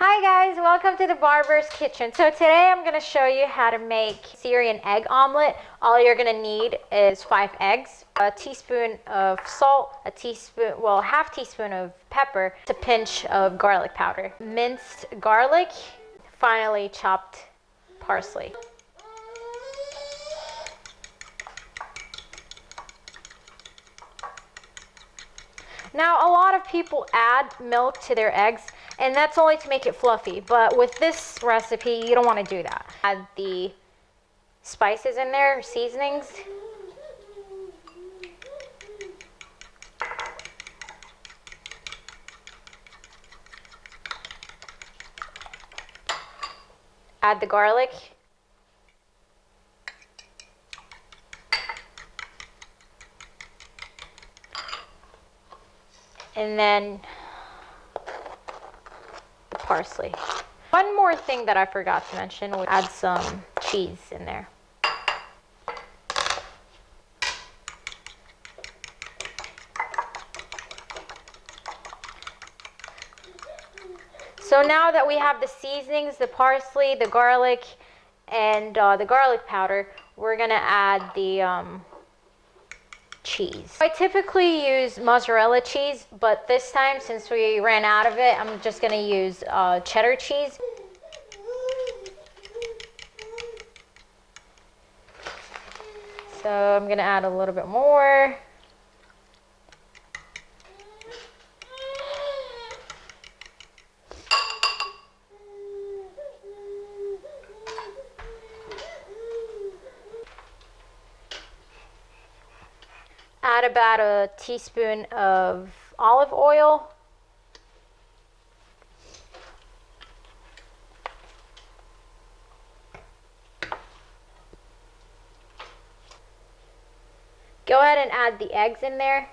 Hi guys, welcome to the Barber's Kitchen. So today I'm going to show you how to make Syrian egg omelet. All you're going to need is 5 eggs, a teaspoon of salt, half teaspoon of pepper, a pinch of garlic powder, minced garlic, finely chopped parsley. Now, a lot of people add milk to their eggs, and that's only to make it fluffy. But with this recipe, you don't want to do that. Add the spices in there, seasonings. Add the garlic. And then the parsley. One more thing that I forgot to mention, we'll add some cheese in there. So now that we have the seasonings, the parsley, the garlic, and the garlic powder, we're gonna add the cheese. I typically use mozzarella cheese, but this time, since we ran out of it, I'm just gonna use cheddar cheese. So I'm gonna add a little bit more. Add about a teaspoon of olive oil. Go ahead and add the eggs in there.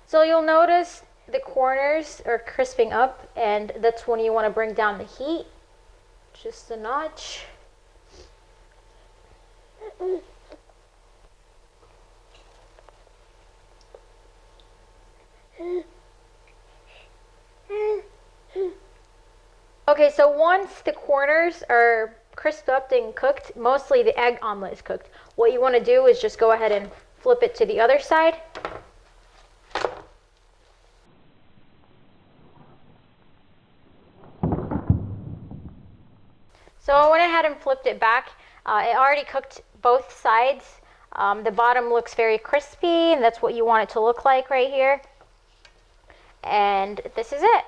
So you'll notice the corners are crisping up, and that's when you want to bring down the heat just a notch. Okay, so once the corners are crisped up and cooked, mostly the egg omelet is cooked. What you want to do is just go ahead and flip it to the other side. So I went ahead and flipped it back. It already cooked both sides. The bottom looks very crispy, and that's what you want it to look like right here. And this is it.